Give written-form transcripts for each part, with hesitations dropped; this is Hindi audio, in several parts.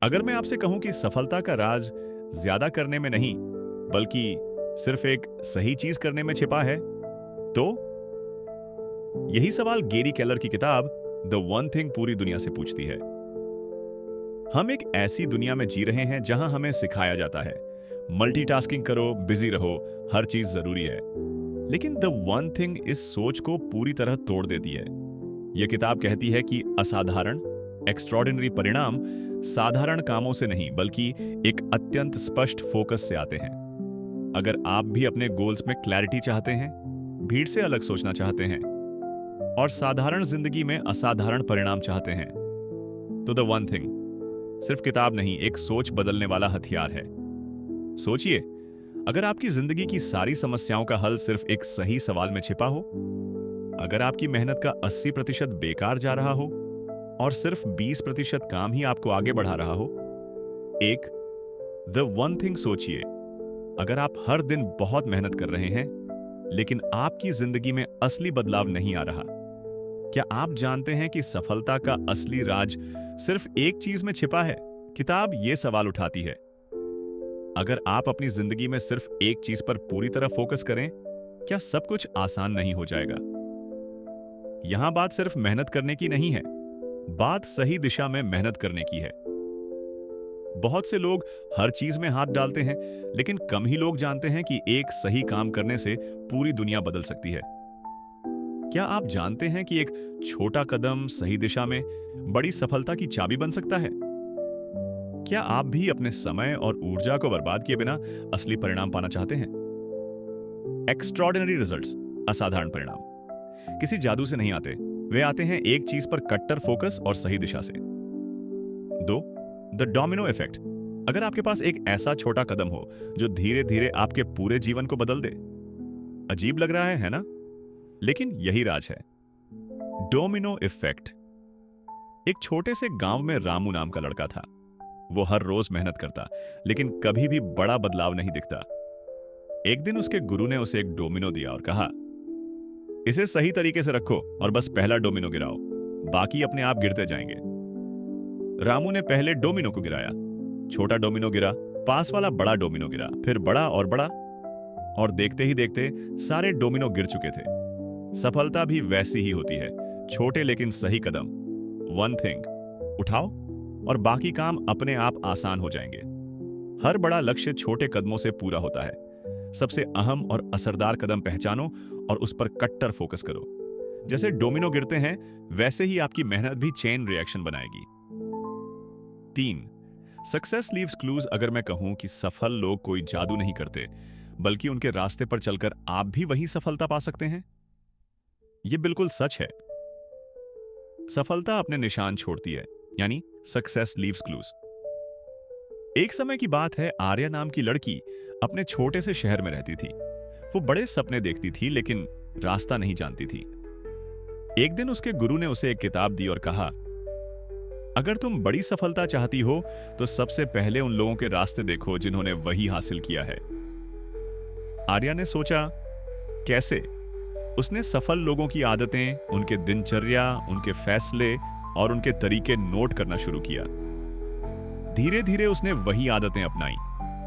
अगर मैं आपसे कहूं कि सफलता का राज ज्यादा करने में नहीं, बल्कि सिर्फ एक सही चीज करने में छिपा है, तो यही सवाल गेरी केलर की किताब द वन थिंग पूरी दुनिया से पूछती है। हम एक ऐसी दुनिया में जी रहे हैं जहां हमें सिखाया जाता है, मल्टीटास्किंग करो, बिजी रहो, हर चीज जरूरी है। लेकिन द वन थिंग इस सोच को पूरी तरह तोड़ देती है। यह किताब कहती है कि असाधारण, एक्स्ट्रॉर्डिनरी परिणाम साधारण कामों से नहीं, बल्कि एक अत्यंत स्पष्ट फोकस से आते हैं। अगर आप भी अपने गोल्स में क्लैरिटी चाहते हैं, भीड़ से अलग सोचना चाहते हैं और साधारण जिंदगी में असाधारण परिणाम चाहते हैं, तो द वन थिंग सिर्फ किताब नहीं, एक सोच बदलने वाला हथियार है। सोचिए, अगर आपकी जिंदगी की सारी समस्याओं का हल सिर्फ एक सही सवाल में छिपा हो, अगर आपकी मेहनत का 80% बेकार जा रहा हो और सिर्फ 20% काम ही आपको आगे बढ़ा रहा हो। एक द वन थिंग सोचिए, अगर आप हर दिन बहुत मेहनत कर रहे हैं लेकिन आपकी जिंदगी में असली बदलाव नहीं आ रहा, क्या आप जानते हैं कि सफलता का असली राज सिर्फ एक चीज में छिपा है? किताब यह सवाल उठाती है, अगर आप अपनी जिंदगी में सिर्फ एक चीज पर पूरी तरह फोकस करें, क्या सब कुछ आसान नहीं हो जाएगा? यहां बात सिर्फ मेहनत करने की नहीं है, बात सही दिशा में मेहनत करने की है। बहुत से लोग हर चीज में हाथ डालते हैं, लेकिन कम ही लोग जानते हैं कि एक सही काम करने से पूरी दुनिया बदल सकती है। क्या आप जानते हैं कि एक छोटा कदम सही दिशा में बड़ी सफलता की चाबी बन सकता है? क्या आप भी अपने समय और ऊर्जा को बर्बाद किए बिना असली परिणाम पाना चाहते हैं? एक्स्ट्रॉर्डिनरी रिजल्ट्स, असाधारण परिणाम किसी जादू से नहीं आते, वे आते हैं एक चीज पर कट्टर फोकस और सही दिशा से। दो, द डोमिनो इफेक्ट। अगर आपके पास एक ऐसा छोटा कदम हो जो धीरे धीरे आपके पूरे जीवन को बदल दे। अजीब लग रहा है ना? लेकिन यही राज है, डोमिनो इफेक्ट। एक छोटे से गांव में रामू नाम का लड़का था। वो हर रोज मेहनत करता, लेकिन कभी भी बड़ा बदलाव नहीं दिखता। एक दिन उसके गुरु ने उसे एक डोमिनो दिया और कहा, इसे सही तरीके से रखो और बस पहला डोमिनो गिराओ, बाकी अपने आप गिरते जाएंगे। रामू ने पहले डोमिनो को गिराया, छोटा डोमिनो गिरा, पास वाला बड़ा डोमिनो गिरा, फिर बड़ा और बड़ा, और देखते ही देखते सारे डोमिनो गिर चुके थे। सफलता भी वैसी ही होती है, छोटे लेकिन सही कदम, वन थिंग उठाओ और बाकी काम अपने आप आसान हो जाएंगे। हर बड़ा लक्ष्य छोटे कदमों से पूरा होता है। सबसे अहम और असरदार कदम पहचानो और उस पर कट्टर फोकस करो। जैसे डोमिनो गिरते हैं, वैसे ही आपकी मेहनत भी चेन रिएक्शन बनाएगी। 3, सक्सेस लीव्स क्लूज। अगर मैं कहूं कि सफल लोग कोई जादू नहीं करते, बल्कि उनके रास्ते पर चलकर आप भी वही सफलता पा सकते हैं, यह बिल्कुल सच है। सफलता अपने निशान छोड़ती है, यानी सक्सेस लीव्स क्लूज। एक समय की बात है, आर्या नाम की लड़की अपने छोटे से शहर में रहती थी। वो बड़े सपने देखती थी, लेकिन रास्ता नहीं जानती थी। एक दिन उसके गुरु ने उसे एक किताब दी और कहा, अगर तुम बड़ी सफलता चाहती हो तो सबसे पहले उन लोगों के रास्ते देखो जिन्होंने वही हासिल किया है। आर्या ने सोचा, कैसे? उसने सफल लोगों की आदतें, उनके दिनचर्या, उनके फैसले और उनके तरीके नोट करना शुरू किया। धीरे धीरे उसने वही आदतें अपनाई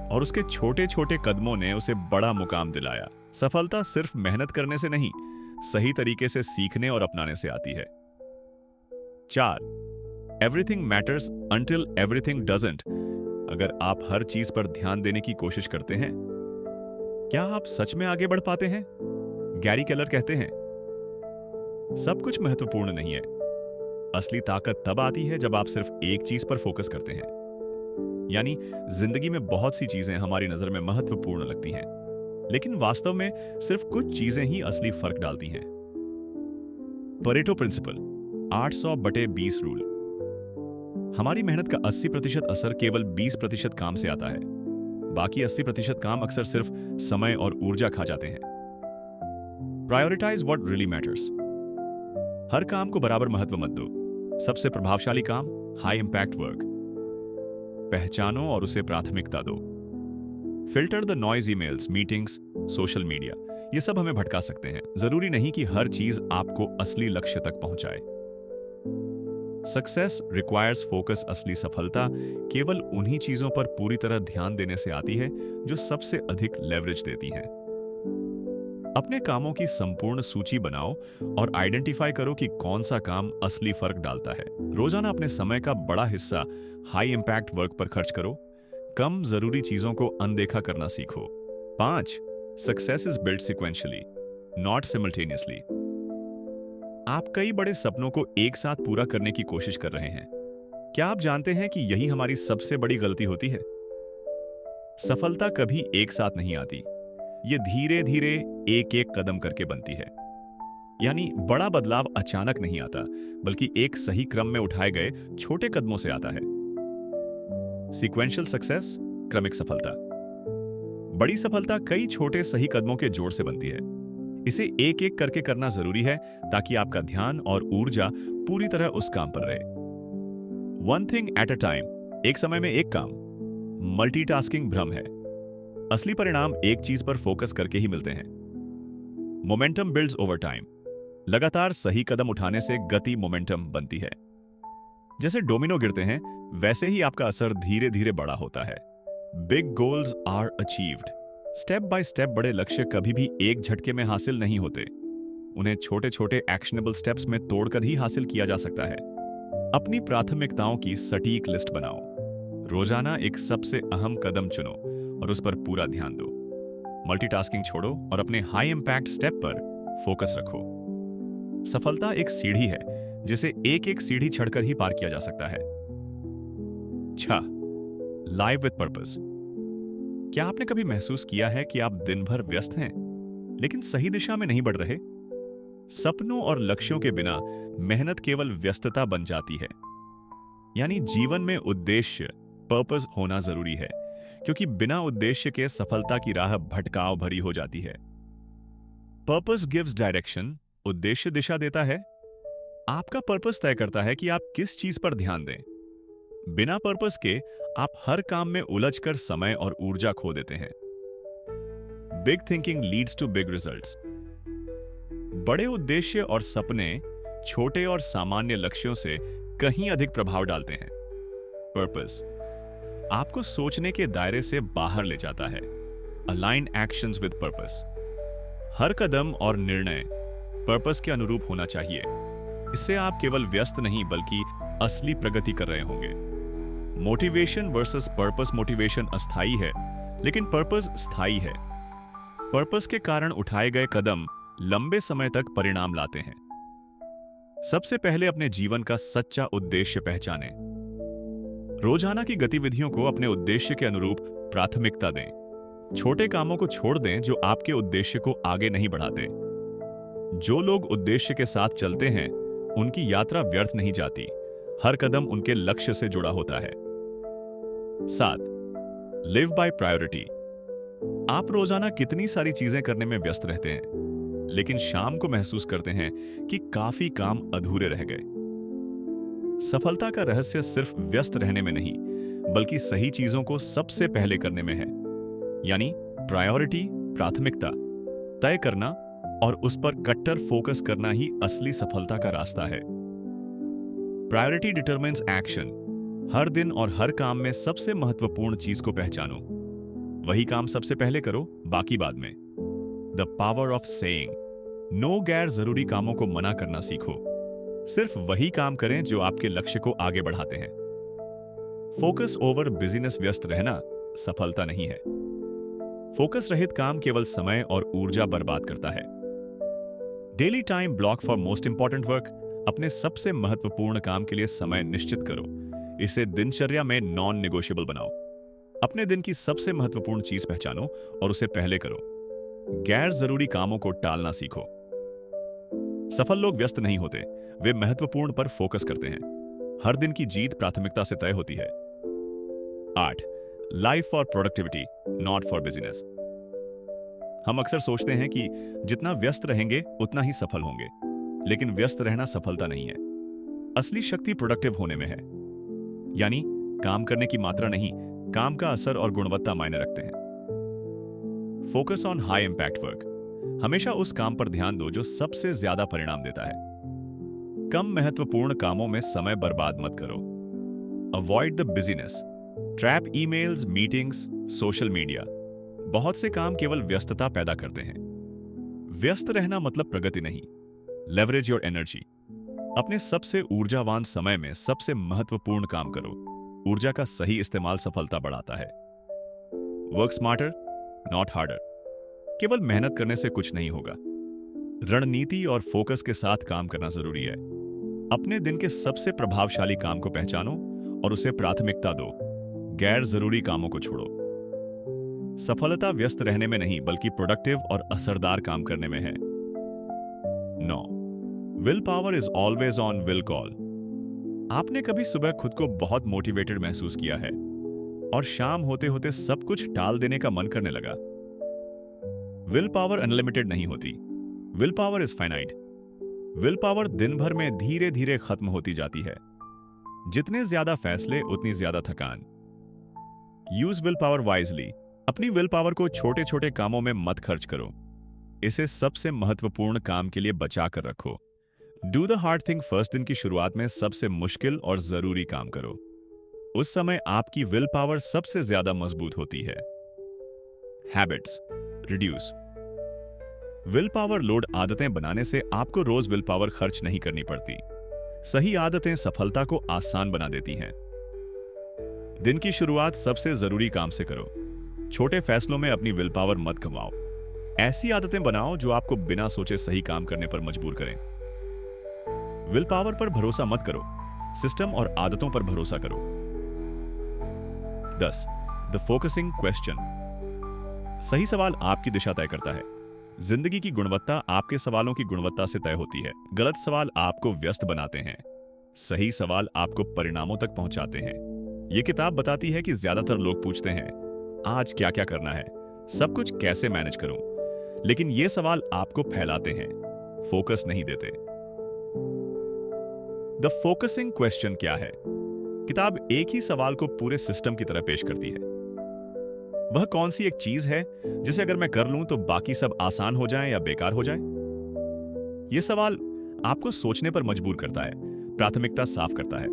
और उसके छोटे छोटे कदमों ने उसे बड़ा मुकाम दिलाया। सफलता सिर्फ मेहनत करने से नहीं, सही तरीके से सीखने और अपनाने से आती है। 4, everything matters until everything doesn't. अगर आप हर चीज पर ध्यान देने की कोशिश करते हैं, क्या आप सच में आगे बढ़ पाते हैं? गैरी केलर कहते हैं, सब कुछ महत्वपूर्ण नहीं है। असली ताकत तब आती है जब आप सिर्फ एक चीज पर फोकस करते हैं। यानी जिंदगी में बहुत सी चीजें हमारी नजर में महत्वपूर्ण लगती हैं, लेकिन वास्तव में सिर्फ कुछ चीजें ही असली फर्क डालती हैं। Pareto principle, 800/20 rule. हमारी मेहनत का 80% असर केवल 20% काम से आता है। बाकी 80% काम अक्सर सिर्फ समय और ऊर्जा खा जाते हैं। Prioritize what really matters. हर काम को बराबर महत्व मत दो। सबसे प्रभावशाली काम, हाई इंपैक्ट वर्क, पहचानो और उसे प्राथमिकता दो। Filter the noise, emails, meetings, social media, ये सब हमें भटका सकते हैं। जरूरी नहीं कि हर चीज आपको असली लक्ष्य तक पहुंचाए। Success requires focus. असली सफलता केवल उन्हीं चीजों पर पूरी तरह ध्यान देने से आती है जो सबसे अधिक लेवरेज देती हैं। अपने कामों की संपूर्ण सूची बनाओ और आइडेंटिफाई करो कि कौन सा काम असली फर्क डालता है। रोजाना अपने समय का बड़ा हिस्सा हाई इंपैक्ट वर्क पर खर्च करो। कम जरूरी चीजों को अनदेखा करना सीखो। 5. Success is built sequentially, not simultaneously. आप कई बड़े सपनों को एक साथ पूरा करने की कोशिश कर रहे हैं। क्या आप जानते हैं कि यही हमारी सबसे बड़ी गलती होती है? सफलता कभी एक साथ नहीं आती, ये धीरे धीरे एक एक कदम करके बनती है। यानी बड़ा बदलाव अचानक नहीं आता, बल्कि एक सही क्रम में उठाए गए छोटे कदमों से आता है। सीक्वेंशियल सक्सेस, क्रमिक सफलता। बड़ी सफलता कई छोटे सही कदमों के जोड़ से बनती है। इसे एक एक करके करना जरूरी है ताकि आपका ध्यान और ऊर्जा पूरी तरह उस काम पर रहे। One thing at a time, एक समय में एक काम। मल्टीटास्किंग भ्रम है। असली परिणाम एक चीज पर फोकस करके ही मिलते हैं। Momentum builds over time. लगातार सही कदम उठाने से गति मोमेंटम बनती है। जैसे डोमिनो गिरते हैं, वैसे ही आपका असर धीरे धीरे बड़ा होता है। Big goals are achieved. Step by step बड़े लक्ष्य कभी भी एक झटके में हासिल नहीं होते। उन्हें छोटे छोटे एक्शनेबल स्टेप्स में तोड़कर ही हासिल किया जा सकता है। अपनी प्राथमिकताओं की सटीक लिस्ट बनाओ। रोजाना एक सबसे अहम कदम चुनो और उस पर पूरा ध्यान दो। मल्टीटास्किंग छोड़ो और अपने हाई इंपैक्ट स्टेप पर फोकस रखो। सफलता एक सीढ़ी है जिसे एक एक सीढ़ी चढ़कर ही पार किया जा सकता है। 6. Live with purpose. क्या आपने कभी महसूस किया है कि आप दिन भर व्यस्त हैं, लेकिन सही दिशा में नहीं बढ़ रहे? सपनों और लक्ष्यों के बिना मेहनत केवल व्यस्तता बन जाती है। यानी जीवन में उद्देश्य, पर्पस होना जरूरी है, क्योंकि बिना उद्देश्य के सफलता की राह भटकाव भरी हो जाती है। पर्पस गिव्स डायरेक्शन, उद्देश्य दिशा देता है। आपका पर्पस तय करता है कि आप किस चीज पर ध्यान दें। बिना पर्पस के आप हर काम में उलझकर समय और ऊर्जा खो देते हैं। Big thinking leads to big results. बड़े उद्देश्य और सपने छोटे और सामान्य लक्ष्यों से कहीं अधिक प्रभाव डालते हैं। पर्पस आपको सोचने के दायरे से बाहर ले जाता है। Align actions with purpose. हर कदम और निर्णय पर्पस के अनुरूप होना चाहिए। इससे आप केवल व्यस्त नहीं बल्कि असली प्रगति कर रहे होंगे। Motivation versus purpose. मोटिवेशन अस्थायी है, लेकिन पर्पस स्थायी है। पर्पस के कारण उठाए गए कदम लंबे समय तक परिणाम लाते हैं। सबसे पहले अपने जीवन का सच्चा उद्देश्य पहचानें। रोजाना की गतिविधियों को अपने उद्देश्य के अनुरूप प्राथमिकता दें। छोटे कामों को छोड़ दें जो आपके उद्देश्य को आगे नहीं बढ़ाते। जो लोग उद्देश्य के साथ चलते हैं, उनकी यात्रा व्यर्थ नहीं जाती। हर कदम उनके लक्ष्य से जुड़ा होता है। 7. Live by priority. आप रोजाना कितनी सारी चीजें करने में व्यस्त रहते हैं, लेकिन शाम को महसूस करते हैं कि काफी काम अधूरे रह गए। सफलता का रहस्य सिर्फ व्यस्त रहने में नहीं, बल्कि सही चीजों को सबसे पहले करने में है। यानी प्रायोरिटी, प्राथमिकता तय करना और उस पर कट्टर फोकस करना ही असली सफलता का रास्ता है। Priority determines action. हर दिन और हर काम में सबसे महत्वपूर्ण चीज को पहचानो। वही काम सबसे पहले करो, बाकी बाद में। The power of saying. No. गैर जरूरी कामों को मना करना सीखो। सिर्फ वही काम करें जो आपके लक्ष्य को आगे बढ़ाते हैं। Focus over business. व्यस्त रहना सफलता नहीं है। फोकस रहित काम केवल समय और ऊर्जा बर्बाद करता है। Daily time block for most important work. अपने सबसे महत्वपूर्ण काम के लिए समय निश्चित करो। इसे दिनचर्या में नॉन नेगोशिएबल बनाओ। अपने दिन की सबसे महत्वपूर्ण चीज पहचानो और उसे पहले करो। गैर जरूरी कामों को टालना सीखो। सफल लोग व्यस्त नहीं होते, वे महत्वपूर्ण पर फोकस करते हैं। हर दिन की जीत प्राथमिकता से तय होती है। 8. Life for productivity, not for business. हम अक्सर सोचते हैं कि जितना व्यस्त रहेंगे उतना ही सफल होंगे, लेकिन व्यस्त रहना सफलता नहीं है। असली शक्ति प्रोडक्टिव होने में है। यानी काम करने की मात्रा नहीं, काम का असर और गुणवत्ता मायने रखते हैं। Focus on high impact work. हमेशा उस काम पर ध्यान दो जो सबसे ज्यादा परिणाम देता है। कम महत्वपूर्ण कामों में समय बर्बाद मत करो। Avoid the business trap. Emails, meetings, social media, बहुत से काम केवल व्यस्तता पैदा करते हैं। व्यस्त रहना मतलब प्रगति नहीं। Leverage your energy. अपने सबसे ऊर्जावान समय में सबसे महत्वपूर्ण काम करो। ऊर्जा का सही इस्तेमाल सफलता बढ़ाता है। Work smarter not harder. केवल मेहनत करने से कुछ नहीं होगा। रणनीति और फोकस के साथ काम करना जरूरी है। अपने दिन के सबसे प्रभावशाली काम को पहचानो और उसे प्राथमिकता दो। गैर जरूरी कामों को छोड़ो। सफलता व्यस्त रहने में नहीं बल्कि प्रोडक्टिव और असरदार काम करने में है। 9. Will power is always on will call. आपने कभी सुबह खुद को बहुत मोटिवेटेड महसूस किया है और शाम होते होते सब कुछ टाल देने का मन करने लगा? विल पावर अनलिमिटेड नहीं होती। Will power is finite. Will power दिन भर में धीरे धीरे खत्म होती जाती है। जितने ज्यादा फैसले उतनी ज्यादा थकान। Use will power wisely. अपनी विल पावर को छोटे छोटे कामों में मत खर्च करो। इसे सबसे महत्वपूर्ण काम के लिए बचा कर रखो। Do the hard thing first. दिन की शुरुआत में सबसे मुश्किल और जरूरी काम करो। उस समय आपकी विल पावर सबसे ज्यादा मजबूत होती है। Habits reduce. Will power load. आदतें बनाने से आपको रोज विल पावर खर्च नहीं करनी पड़ती। सही आदतें सफलता को आसान बना देती हैं। दिन की शुरुआत सबसे जरूरी काम से करो। छोटे फैसलों में अपनी विल पावर मत गंवाओ। ऐसी आदतें बनाओ जो आपको बिना सोचे सही काम करने पर मजबूर करें। विल पावर पर भरोसा मत करो, सिस्टम और आदतों पर भरोसा करो। 10. The focusing question. सही सवाल आपकी दिशा तय करता है। जिंदगी की गुणवत्ता आपके सवालों की गुणवत्ता से तय होती है। गलत सवाल आपको व्यस्त बनाते हैं। सही सवाल आपको परिणामों तक पहुंचाते हैं। यह किताब बताती है कि ज्यादातर लोग पूछते हैं, आज क्या क्या करना है, सब कुछ कैसे मैनेज करूं, लेकिन ये सवाल आपको फैलाते हैं, फोकस नहीं देते। द फोकसिंग क्वेश्चन क्या है? किताब एक ही सवाल को पूरे सिस्टम की तरह पेश करती है। वह कौन सी एक चीज है जिसे अगर मैं कर लूं तो बाकी सब आसान हो जाए या बेकार हो जाए? यह सवाल आपको सोचने पर मजबूर करता है, प्राथमिकता साफ करता है,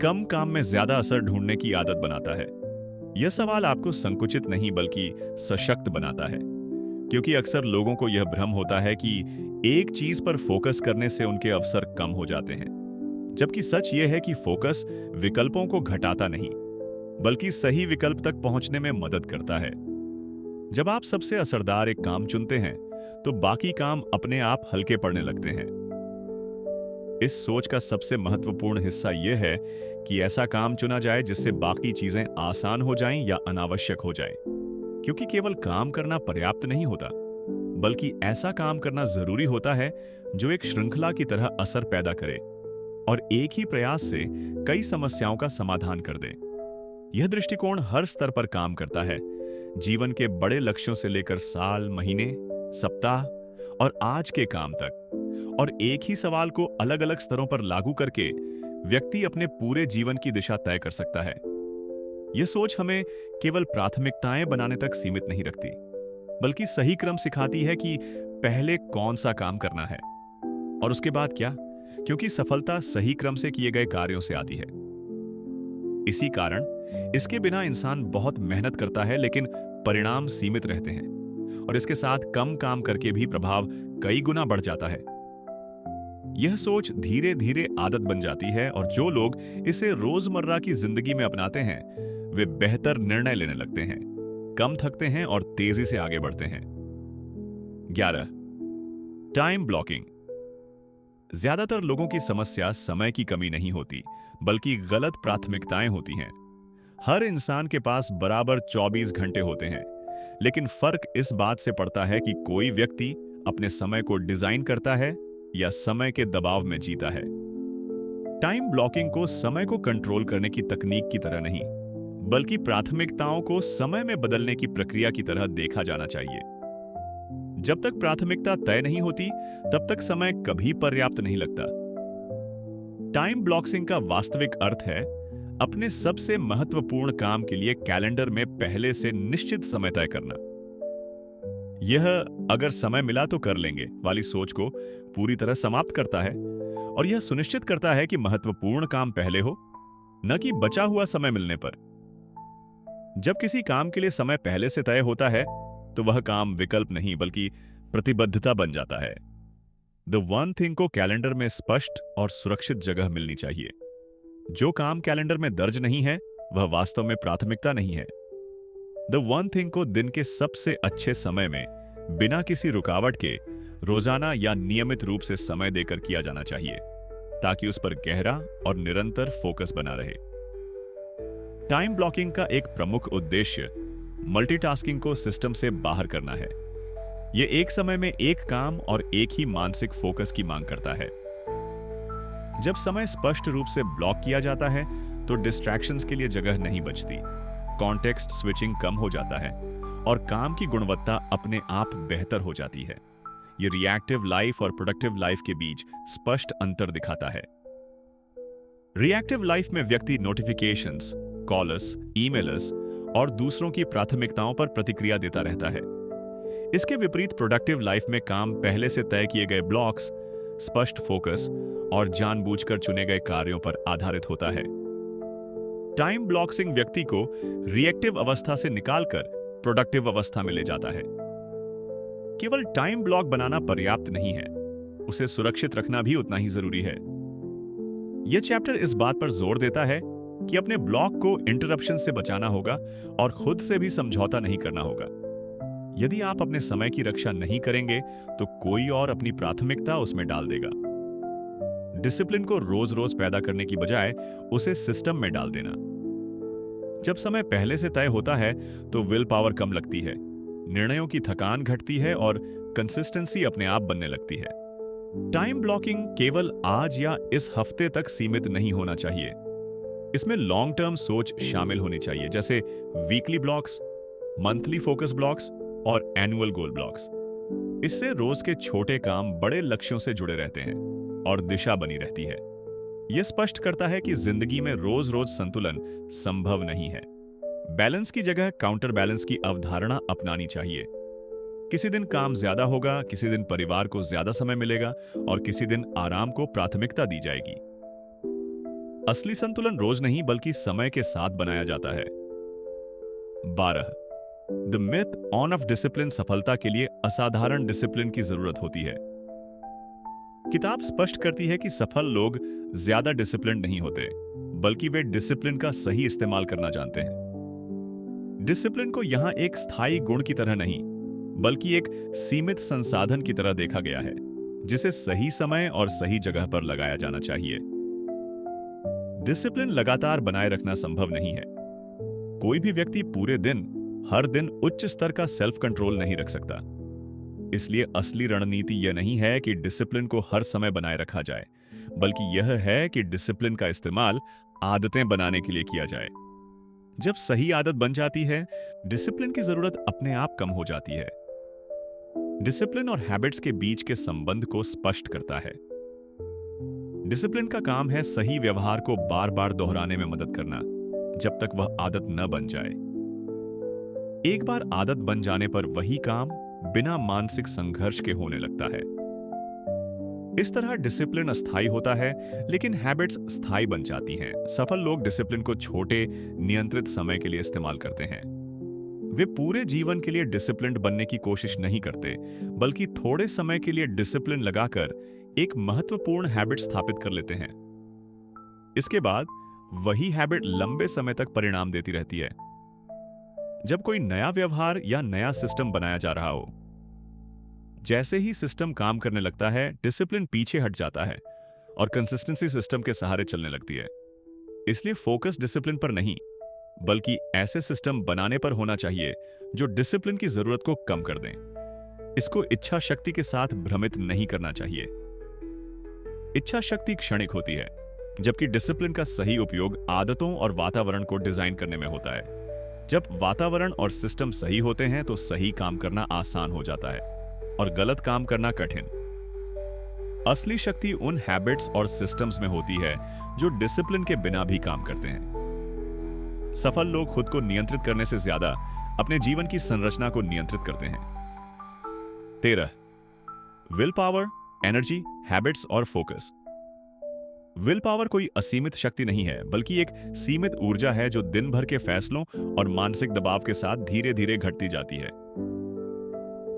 कम काम में ज्यादा असर ढूंढने की आदत बनाता है। यह सवाल आपको संकुचित नहीं बल्कि सशक्त बनाता है, क्योंकि अक्सर लोगों को यह भ्रम होता है कि एक चीज पर फोकस करने से उनके अवसर कम हो जाते हैं, जबकि सच यह है कि फोकस विकल्पों को घटाता नहीं बल्कि सही विकल्प तक पहुंचने में मदद करता है। जब आप सबसे असरदार एक काम चुनते हैं तो बाकी काम अपने आप हल्के पड़ने लगते हैं। इस सोच का सबसे महत्वपूर्ण हिस्सा यह है कि ऐसा काम चुना जाए जिससे बाकी चीजें आसान हो जाएं या अनावश्यक हो जाएं, क्योंकि केवल काम करना पर्याप्त नहीं होता, बल्कि ऐसा काम करना जरूरी होता है जो एक श्रृंखला की तरह असर पैदा करे और एक ही प्रयास से कई समस्याओं का समाधान कर दे। यह दृष्टिकोण हर स्तर पर काम करता है, जीवन के बड़े लक्ष्यों से लेकर साल, महीने, सप्ताह और आज के काम तक। और एक ही सवाल को अलग अलग स्तरों पर लागू करके व्यक्ति अपने पूरे जीवन की दिशा तय कर सकता है। यह सोच हमें केवल प्राथमिकताएं बनाने तक सीमित नहीं रखती, बल्कि सही क्रम सिखाती है कि पहले कौन सा काम करना है और उसके बाद क्या, क्योंकि सफलता सही क्रम से किए गए कार्यों से आती है। इसी कारण इसके बिना इंसान बहुत मेहनत करता है लेकिन परिणाम सीमित रहते हैं, और इसके साथ कम काम करके भी प्रभाव कई गुना बढ़ जाता है। यह सोच धीरे धीरे आदत बन जाती है और जो लोग इसे रोजमर्रा की जिंदगी में अपनाते हैं वे बेहतर निर्णय लेने लगते हैं, कम थकते हैं और तेजी से आगे बढ़ते हैं। 11. Time blocking. ज्यादातर लोगों की समस्या समय की कमी नहीं होती बल्कि गलत प्राथमिकताएं होती हैं। हर इंसान के पास बराबर 24 घंटे होते हैं, लेकिन फर्क इस बात से पड़ता है कि कोई व्यक्ति अपने समय को डिजाइन करता है या समय के दबाव में जीता है। टाइम ब्लॉकिंग को समय को कंट्रोल करने की तकनीक की तरह नहीं, बल्कि प्राथमिकताओं को समय में बदलने की प्रक्रिया की तरह देखा जाना चाहिए। जब तक प्राथमिकता तय नहीं होती, तब तक समय कभी पर्याप्त नहीं लगता। टाइम ब्लॉकिंग का वास्तविक अर्थ है अपने सबसे महत्वपूर्ण काम के लिए कैलेंडर में पहले से निश्चित समय तय करना। यह अगर समय मिला तो कर लेंगे वाली सोच को पूरी तरह समाप्त करता है और यह सुनिश्चित करता है कि महत्वपूर्ण काम पहले हो, न कि बचा हुआ समय मिलने पर। जब किसी काम के लिए समय पहले से तय होता है तो वह काम विकल्प नहीं बल्कि प्रतिबद्धता बन जाता है। द वन थिंग को कैलेंडर में स्पष्ट और सुरक्षित जगह मिलनी चाहिए। जो काम कैलेंडर में दर्ज नहीं है वह वास्तव में प्राथमिकता नहीं है। द वन थिंग को दिन के सबसे अच्छे समय में बिना किसी रुकावट के रोजाना या नियमित रूप से समय देकर किया जाना चाहिए, ताकि उस पर गहरा और निरंतर फोकस बना रहे। टाइम ब्लॉकिंग का एक प्रमुख उद्देश्य मल्टीटास्किंग को सिस्टम से बाहर करना है। यह एक समय में एक काम और एक ही मानसिक फोकस की मांग करता है। जब समय स्पष्ट रूप से ब्लॉक किया जाता है तो डिस्ट्रैक्शंस के लिए जगह नहीं बचती, कॉन्टेक्स्ट स्विचिंग कम हो जाता है और काम की गुणवत्ता अपने आप बेहतर हो जाती है। यह रिएक्टिव लाइफ और प्रोडक्टिव लाइफ के बीच स्पष्ट अंतर दिखाता है। रिएक्टिव लाइफ में व्यक्ति नोटिफिकेशंस, कॉल्स, ईमेल्स और दूसरों की प्राथमिकताओं पर प्रतिक्रिया देता रहता है। इसके विपरीत प्रोडक्टिव लाइफ में काम पहले से तय किए गए ब्लॉक्स, स्पष्ट फोकस और जानबूझकर चुने गए कार्यों पर आधारित होता है। टाइम ब्लॉकिंग व्यक्ति को रिएक्टिव अवस्था से निकालकर प्रोडक्टिव अवस्था में ले जाता है। केवल टाइम ब्लॉक बनाना पर्याप्त नहीं है, उसे सुरक्षित रखना भी उतना ही जरूरी है। यह चैप्टर इस बात पर जोर देता है कि अपने ब्लॉक को इंटरप्शन से बचाना होगा और खुद से भी समझौता नहीं करना होगा। यदि आप अपने समय की रक्षा नहीं करेंगे तो कोई और अपनी प्राथमिकता उसमें डाल देगा। डिसिप्लिन को रोज रोज पैदा करने की बजाय उसे सिस्टम में डाल देना। जब समय पहले से तय होता है तो विल पावर कम लगती है, निर्णयों की थकान घटती है और कंसिस्टेंसी अपने आप बनने लगती है। टाइम ब्लॉकिंग केवल आज या इस हफ्ते तक सीमित नहीं होना चाहिए। इसमें लॉन्ग टर्म सोच शामिल होनी चाहिए, जैसे weekly blocks, monthly focus blocks और एनुअल गोल ब्लॉक्स। इससे रोज के छोटे काम बड़े लक्ष्यों से जुड़े रहते हैं और दिशा बनी रहती है। यह स्पष्ट करता है कि जिंदगी में रोज रोज संतुलन संभव नहीं है। बैलेंस की जगह काउंटर बैलेंस की अवधारणा अपनानी चाहिए। किसी दिन काम ज्यादा होगा, किसी दिन परिवार को ज्यादा समय मिलेगा और किसी दिन आराम को प्राथमिकता दी जाएगी। असली संतुलन रोज नहीं बल्कि समय के साथ बनाया जाता है। 12. The myth on off discipline सफलता के लिए असाधारण डिसिप्लिन की जरूरत होती है। किताब स्पष्ट करती है कि सफल लोग ज्यादा डिसिप्लिन नहीं होते, बल्कि वे डिसिप्लिन का सही इस्तेमाल करना जानते हैं। डिसिप्लिन को यहां एक स्थायी गुण की तरह नहीं, बल्कि एक सीमित संसाधन की तरह देखा गया है, जिसे सही समय और सही जगह पर लगाया जाना चाहिए। डिसिप्लिन लगातार बनाए रखना संभव नहीं है। कोई भी व्यक्ति पूरे दिन, हर दिन उच्च स्तर का सेल्फ कंट्रोल नहीं रख सकता। इसलिए असली रणनीति यह नहीं है कि डिसिप्लिन को हर समय बनाए रखा जाए, बल्कि यह है कि डिसिप्लिन का इस्तेमाल आदतें बनाने के लिए किया जाए। जब सही आदत बन जाती है, डिसिप्लिन की जरूरत अपने आप कम हो जाती है। डिसिप्लिन और हैबिट्स के बीच के संबंध को स्पष्ट करता है। डिसिप्लिन का काम है सही व्यवहार को बार बार दोहराने में मदद करना, जब तक वह आदत न बन जाए। एक बार आदत बन जाने पर वही काम बिना मानसिक संघर्ष के होने लगता है। इस तरह डिसिप्लिन अस्थायी होता है, लेकिन हैबिट्स स्थायी बन जाती हैं। सफल लोग डिसिप्लिन को छोटे, नियंत्रित समय के लिए इस्तेमाल करते हैं। वे पूरे जीवन के लिए डिसिप्लिन्ड बनने की कोशिश नहीं करते, बल्कि थोड़े समय के लिए डिसिप्लिन लगाकर एक महत्वपूर्ण हैबिट स्थापित कर लेते हैं। इसके बाद वही हैबिट लंबे समय तक परिणाम देती रहती है। जब कोई नया व्यवहार या नया सिस्टम बनाया जा रहा हो, जैसे ही सिस्टम काम करने लगता है, डिसिप्लिन पीछे हट जाता है और कंसिस्टेंसी सिस्टम के सहारे चलने लगती है। इसलिए फोकस डिसिप्लिन पर नहीं, बल्कि ऐसे सिस्टम बनाने पर होना चाहिए जो डिसिप्लिन की जरूरत को कम कर दें। इसको इच्छा शक्ति के साथ भ्रमित नहीं करना चाहिए। इच्छा शक्ति क्षणिक होती है, जबकि डिसिप्लिन का सही उपयोग आदतों और वातावरण को डिजाइन करने में होता है। जब वातावरण और सिस्टम सही होते हैं तो सही काम करना आसान हो जाता है और गलत काम करना कठिन। असली शक्ति उन हैबिट्स और सिस्टम्स में होती है जो डिसिप्लिन के बिना भी काम करते हैं। सफल लोग खुद को नियंत्रित करने से ज्यादा अपने जीवन की संरचना को नियंत्रित करते हैं। 13. विल पावर, एनर्जी, हैबिट्स और फोकस। विल पावर कोई असीमित शक्ति नहीं है, बल्कि एक सीमित ऊर्जा है जो दिन भर के फैसलों और मानसिक दबाव के साथ धीरे धीरे घटती जाती है।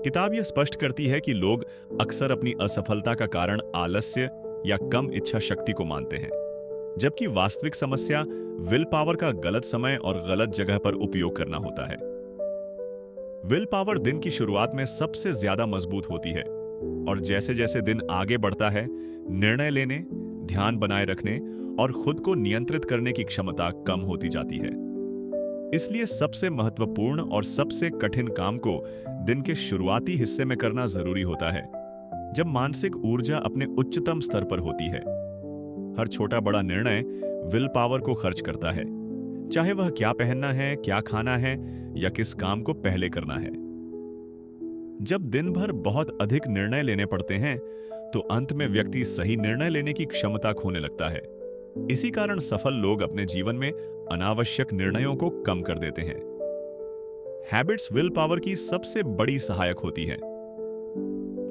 किताब यह स्पष्ट करती है कि लोग अक्सर अपनी असफलता का कारण आलस्य या कम इच्छा शक्ति को मानते हैं, जबकि वास्तविक समस्या विल पावर का गलत समय और गलत जगह पर उपयोग करना होता है। विल पावर दिन की शुरुआत में सबसे ज्यादा मजबूत होती है और जैसे जैसे दिन आगे बढ़ता है, निर्णय लेने, ध्यान बनाए रखने और खुद को नियंत्रित करने की क्षमता कम होती जाती है। इसलिए सबसे महत्वपूर्ण और सबसे कठिन काम को दिन के शुरुआती हिस्से में करना जरूरी होता है, जब मानसिक ऊर्जा अपने उच्चतम स्तर पर होती है। हर छोटा बड़ा निर्णय विल पावर को खर्च करता है, चाहे वह क्या पहनना है, क्या खाना है या किस काम को पहले करना है। जब दिन भर बहुत अधिक निर्णय लेने पड़ते हैं, तो अंत में व्यक्ति सही निर्णय लेने की क्षमता खोने लगता है। इसी कारण सफल लोग अपने जीवन में अनावश्यक निर्णयों को कम कर देते हैं। हैबिट्स विल पावर की सबसे बड़ी सहायक होती है।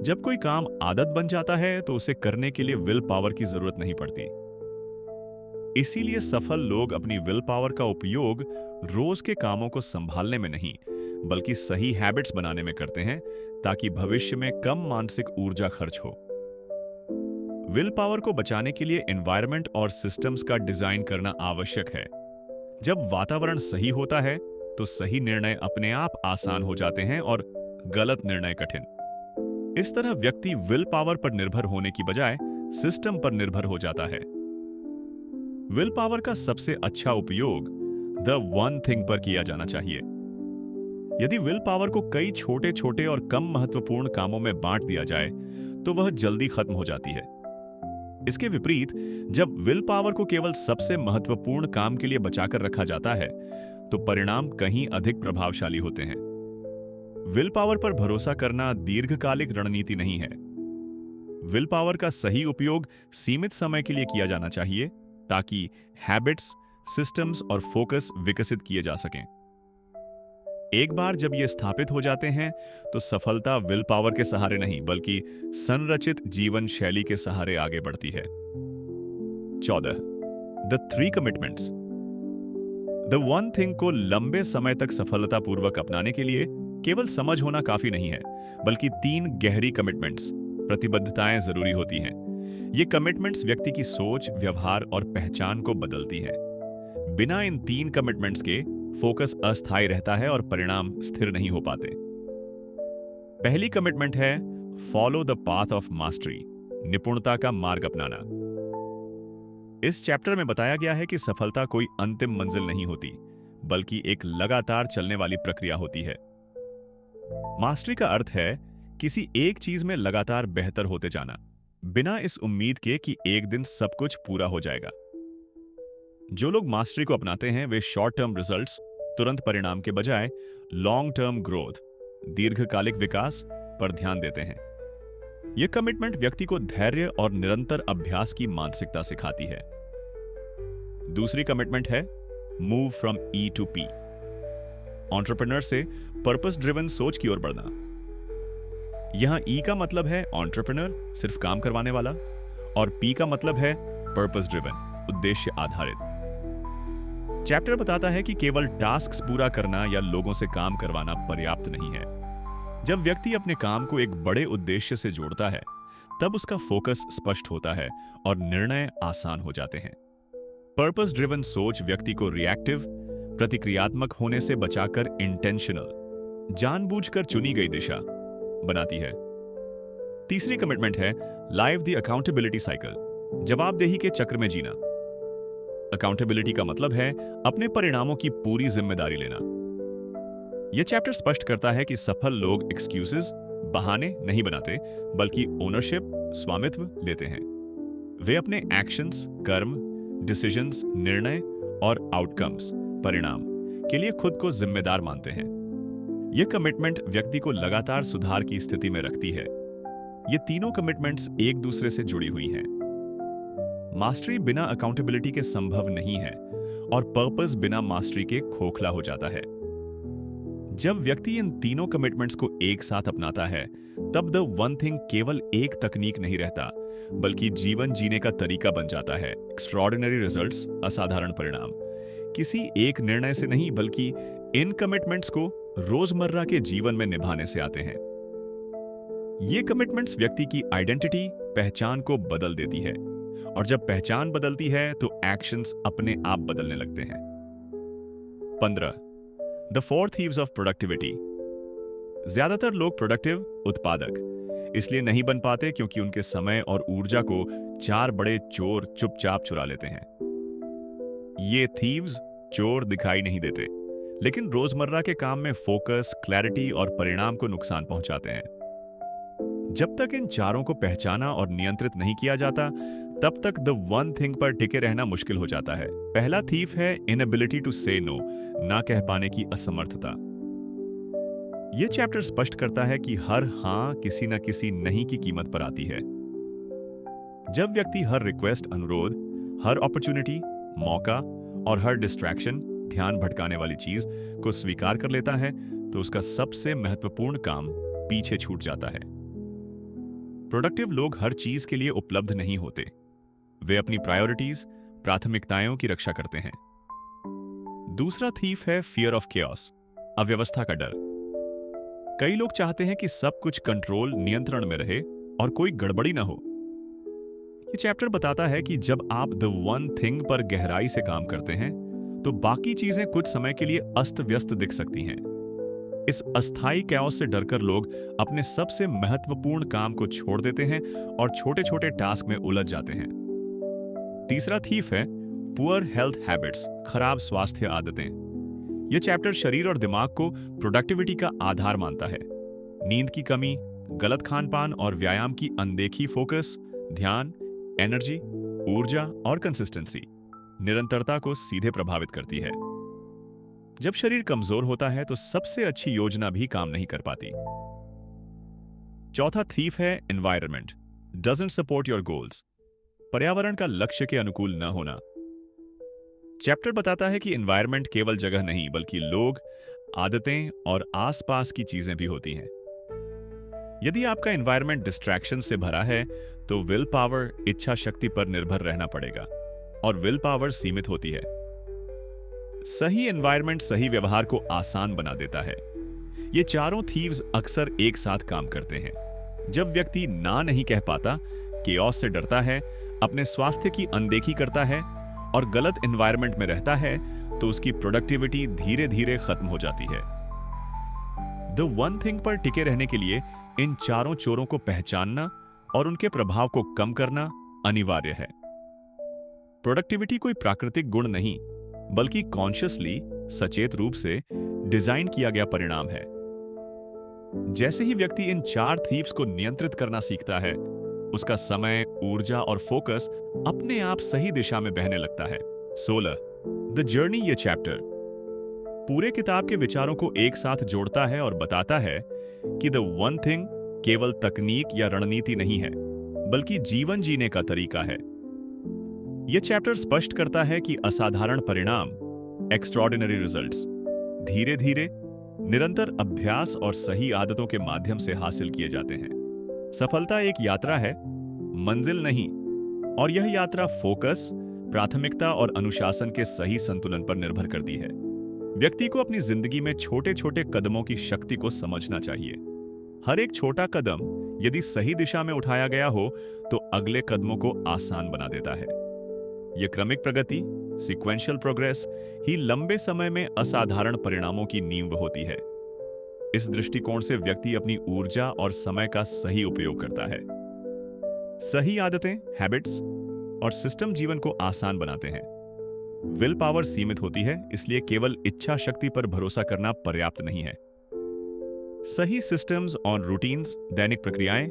जब कोई काम आदत बन जाता है, तो उसे करने के लिए विल पावर की जरूरत नहीं पड़ती। इसीलिए सफल लोग अपनी विल पावर का उपयोग रोज के कामों को संभालने में नहीं, बल्कि सही हैबिट्स बनाने में करते हैं, ताकि भविष्य में कम मानसिक ऊर्जा खर्च हो। विल पावर को बचाने के लिए एनवायरनमेंट और सिस्टम्स का डिजाइन करना आवश्यक है। जब वातावरण सही होता है, तो सही निर्णय अपने आप आसान हो जाते हैं और गलत निर्णय कठिन। इस तरह व्यक्ति विल पावर पर निर्भर होने की बजाय सिस्टम पर निर्भर हो जाता है। विल पावर का सबसे अच्छा उपयोग द वन थिंग पर किया जाना चाहिए। यदि विल पावर को कई छोटे छोटे और कम महत्वपूर्ण कामों में बांट दिया जाए, तो वह जल्दी खत्म हो जाती है। इसके विपरीत, जब विल पावर को केवल सबसे महत्वपूर्ण काम के लिए बचाकर रखा जाता है, तो परिणाम कहीं अधिक प्रभावशाली होते हैं। विल पावर पर भरोसा करना दीर्घकालिक रणनीति नहीं है। विल पावर का सही उपयोग सीमित समय के लिए किया जाना चाहिए, ताकि हैबिट्स, सिस्टम्स और फोकस विकसित किए जा सकें। एक बार जब ये स्थापित हो जाते हैं, तो सफलता विल पावर के सहारे नहीं, बल्कि संरचित जीवन शैली के सहारे आगे बढ़ती है। 14. The 3 commitments. The one thing को लंबे समय तक सफलतापूर्वक अपनाने के लिए केवल समझ होना काफी नहीं है, बल्कि 3 गहरी कमिटमेंट्स, प्रतिबद्धताएं जरूरी होती हैं। ये कमिटमेंट्स व्यक्ति की सोच, व्यवहार और पहचान को बदलती हैं। बिना इन 3 कमिटमेंट्स के फोकस अस्थायी रहता है और परिणाम स्थिर नहीं हो पाते। पहली कमिटमेंट है follow the path of mastery, निपुणता का मार्ग अपनाना। इस चैप्टर में बताया गया है कि सफलता कोई अंतिम मंजिल नहीं होती, बल्कि एक लगातार चलने वाली प्रक्रिया होती है। मास्टरी का अर्थ है किसी एक चीज में लगातार बेहतर होते जाना, बिना इस उम्मीद के कि एक दिन सब कुछ पूरा हो जाएगा। जो लोग मास्टरी को अपनाते हैं, वे शॉर्ट टर्म रिजल्ट्स, तुरंत परिणाम के बजाय लॉन्ग टर्म ग्रोथ, दीर्घकालिक विकास पर ध्यान देते हैं। यह कमिटमेंट व्यक्ति को धैर्य और निरंतर अभ्यास की मानसिकता सिखाती है। दूसरी कमिटमेंट है move from E to P, entrepreneur से पर्पस ड्रिवन सोच की ओर बढ़ना। यहां ई का मतलब है एंटरप्रेन्योर, सिर्फ काम करवाने वाला, और पी का मतलब है पर्पस ड्रिवन, उद्देश्य आधारित। चैप्टर बताता है कि केवल टास्क्स पूरा करना या लोगों से काम करवाना पर्याप्त नहीं है। जब व्यक्ति अपने काम को एक बड़े उद्देश्य से जोड़ता है, तब उसका फोकस स्पष्ट होता है और निर्णय आसान हो जाते हैं। पर्पस ड्रिवन सोच व्यक्ति को रिएक्टिव, प्रतिक्रियात्मक होने से बचाकर इंटेंशनल, जानबूझकर चुनी गई दिशा बनाती है। तीसरी कमिटमेंट है लाइव द अकाउंटेबिलिटी साइकिल, जवाबदेही के चक्र में जीना। अकाउंटेबिलिटी का मतलब है अपने परिणामों की पूरी जिम्मेदारी लेना। यह चैप्टर स्पष्ट करता है कि सफल लोग एक्सक्यूजेस, बहाने नहीं बनाते, बल्कि ओनरशिप, स्वामित्व लेते हैं। वे अपने एक्शंस, कर्म, डिसीजंस, निर्णय और आउटकम्स, परिणाम के लिए खुद को जिम्मेदार मानते हैं। यह कमिटमेंट व्यक्ति को लगातार सुधार की स्थिति में रखती है। ये तीनों कमिटमेंट्स एक दूसरे से जुड़ी हुई हैं। मास्टरी बिना अकाउंटेबिलिटी के संभव नहीं है और पर्पस बिना मास्टरी के खोखला हो जाता है। जब व्यक्ति इन तीनों कमिटमेंट्स को एक साथ अपनाता है, तब द वन थिंग केवल एक तकनीक नहीं रहता, बल्कि जीवन जीने का तरीका बन जाता है। एक्स्ट्रॉर्डिनरी रिजल्ट्स, असाधारण परिणाम, किसी एक निर्णय से नहीं बल्कि इन कमिटमेंट्स को रोजमर्रा के जीवन में निभाने से आते हैं। ये कमिटमेंट्स व्यक्ति की आइडेंटिटी, पहचान को बदल देती है, और जब पहचान बदलती है तो एक्शंस अपने आप बदलने लगते हैं। 15. The 4 thieves of productivity. ज्यादातर लोग प्रोडक्टिव, उत्पादक इसलिए नहीं बन पाते क्योंकि उनके समय और ऊर्जा को 4 बड़े चोर चुपचाप चुरा लेते हैं। ये थीव्स चोर दिखाई नहीं देते, लेकिन रोजमर्रा के काम में फोकस, क्लैरिटी और परिणाम को नुकसान पहुंचाते हैं। जब तक इन चारों को पहचाना और नियंत्रित नहीं किया जाता, तब तक द वन थिंग पर टिके रहना मुश्किल हो जाता है। पहला थीफ है इनएबिलिटी टू से नो, ना कह पाने की असमर्थता। यह चैप्टर स्पष्ट करता है कि हर हां किसी न किसी नहीं की कीमत पर आती है। जब व्यक्ति हर रिक्वेस्ट, अनुरोध, हर अपॉर्चुनिटी, मौका और हर डिस्ट्रैक्शन, ध्यान भटकाने वाली चीज को स्वीकार कर लेता है, तो उसका सबसे महत्वपूर्ण काम पीछे छूट जाता है। प्रोडक्टिव लोग हर चीज के लिए उपलब्ध नहीं होते। वे अपनी प्रायोरिटीज, प्राथमिकताओं की रक्षा करते हैं। दूसरा थीफ है फियर ऑफ केओस, अव्यवस्था का डर। कई लोग चाहते हैं कि सब कुछ कंट्रोल, नियंत्रण में रहे और कोई गड़बड़ी ना हो। ये चैप्टर बताता है कि जब आप द वन थिंग पर गहराई से काम करते हैं, तो बाकी चीजें कुछ समय के लिए अस्त व्यस्त दिख सकती हैं। इस अस्थायी कैओस से डरकर लोग अपने सबसे महत्वपूर्ण काम को छोड़ देते हैं और छोटे छोटे टास्क में उलझ जाते हैं। तीसरा थीफ है पुअर हेल्थ हैबिट्स, खराब स्वास्थ्य आदतें। यह चैप्टर शरीर और दिमाग को प्रोडक्टिविटी का आधार मानता है। नींद की कमी, गलत खान-पान और व्यायाम की अनदेखी फोकस, ध्यान, एनर्जी, ऊर्जा और कंसिस्टेंसी, निरंतरता को सीधे प्रभावित करती है। जब शरीर कमजोर होता है तो सबसे अच्छी योजना भी काम नहीं कर पाती। चौथा थीफ है environment doesn't support your goals, पर्यावरण का लक्ष्य के अनुकूल न होना। चैप्टर बताता है कि एनवायरनमेंट केवल जगह नहीं बल्कि लोग, आदतें और आसपास की चीजें भी होती हैं। यदि आपका एनवायरनमेंट डिस्ट्रैक्शन से भरा है तो विल पावर, इच्छा शक्ति पर निर्भर रहना पड़ेगा, और विल पावर सीमित होती है। सही एनवायरनमेंट सही व्यवहार को आसान बना देता है। ये चारों थीव्स अक्सर एक साथ काम करते हैं। जब व्यक्ति ना नहीं कह पाता, केओस से डरता है, अपने स्वास्थ्य की अनदेखी करता है और गलत एनवायरनमेंट में रहता है, तो उसकी प्रोडक्टिविटी धीरे धीरे खत्म हो जाती है। द वन थिंग पर टिके रहने के लिए इन चारों चोरों को पहचानना और उनके प्रभाव को कम करना अनिवार्य है। प्रोडक्टिविटी कोई प्राकृतिक गुण नहीं, बल्कि कॉन्शियसली, सचेत रूप से डिजाइन किया गया परिणाम है। जैसे ही व्यक्ति इन 4 थीव्स को नियंत्रित करना सीखता है, उसका समय, ऊर्जा और फोकस अपने आप सही दिशा में बहने लगता है। 16. The journey. ये चैप्टर पूरे किताब के विचारों को एक साथ जोड़ता है और बताता है कि द वन थिंग केवल तकनीक या रणनीति नहीं है, बल्कि जीवन जीने का तरीका है। यह चैप्टर स्पष्ट करता है कि असाधारण परिणाम, एक्स्ट्रॉर्डिनरी रिजल्ट्स, धीरे धीरे, निरंतर अभ्यास और सही आदतों के माध्यम से हासिल किए जाते हैं। सफलता एक यात्रा है, मंजिल नहीं, और यह यात्रा फोकस, प्राथमिकता और अनुशासन के सही संतुलन पर निर्भर करती है। व्यक्ति को अपनी जिंदगी में छोटे छोटे कदमों की शक्ति को समझना चाहिए। हर एक छोटा कदम यदि सही दिशा में उठाया गया हो तो अगले कदमों को आसान बना देता है। यह क्रमिक प्रगति, सीक्वेंशियल प्रोग्रेस ही लंबे समय में असाधारण परिणामों की नींव होती है। इस दृष्टिकोण से व्यक्ति अपनी ऊर्जा और समय का सही उपयोग करता है। सही आदतें, हैबिट्स और सिस्टम जीवन को आसान बनाते हैं। विल पावर सीमित होती है, इसलिए केवल इच्छा शक्ति पर भरोसा करना पर्याप्त नहीं है। सही सिस्टम्स और रूटीन्स, दैनिक प्रक्रियाएं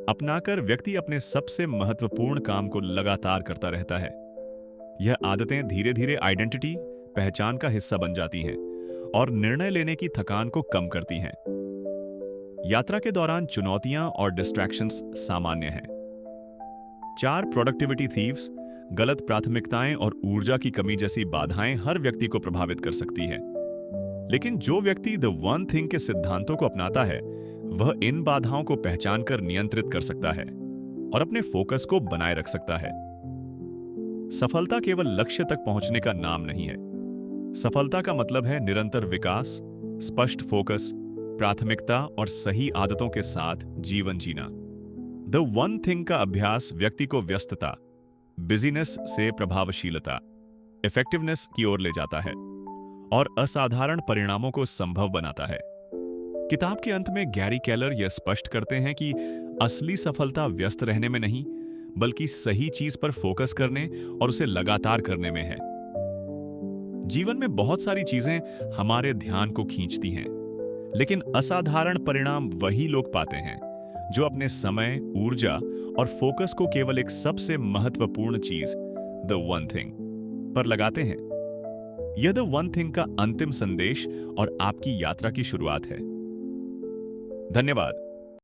अपनाकर व्यक्ति अपने सबसे महत्वपूर्ण काम को लगातार करता रहता है। यह आदतें धीरे धीरे आइडेंटिटी, पहचान का हिस्सा बन जाती हैं और निर्णय लेने की थकान को कम करती हैं। यात्रा के दौरान चुनौतियां और डिस्ट्रैक्शंस सामान्य हैं। 4 प्रोडक्टिविटी थीव्स, गलत प्राथमिकताएं और ऊर्जा की कमी जैसी बाधाएं हर व्यक्ति को प्रभावित कर सकती हैं। लेकिन जो व्यक्ति द वन थिंग के सिद्धांतों को अपनाता है, वह इन बाधाओं को पहचान कर नियंत्रित कर सकता है। और अपने फोकस को बनाए रख सकता है। सफलता केवल लक्ष्य तक पहुंचने का नाम नहीं है। सफलता का मतलब है निरंतर विकास, स्पष्ट फोकस, प्राथमिकता और सही आदतों के साथ जीवन जीना। द वन थिंग का अभ्यास व्यक्ति को व्यस्तता, बिजीनेस से प्रभावशीलता, इफेक्टिवनेस की ओर ले जाता है और असाधारण परिणामों को संभव बनाता है। किताब के अंत में गैरी केलर यह स्पष्ट करते हैं कि असली सफलता व्यस्त रहने में नहीं, बल्कि सही चीज पर फोकस करने और उसे लगातार करने में है। जीवन में बहुत सारी चीजें हमारे ध्यान को खींचती हैं, लेकिन असाधारण परिणाम वही लोग पाते हैं जो अपने समय, ऊर्जा और फोकस को केवल एक सबसे महत्वपूर्ण चीज, द वन थिंग, पर लगाते हैं। यह द वन थिंग का अंतिम संदेश और आपकी यात्रा की शुरुआत है। धन्यवाद।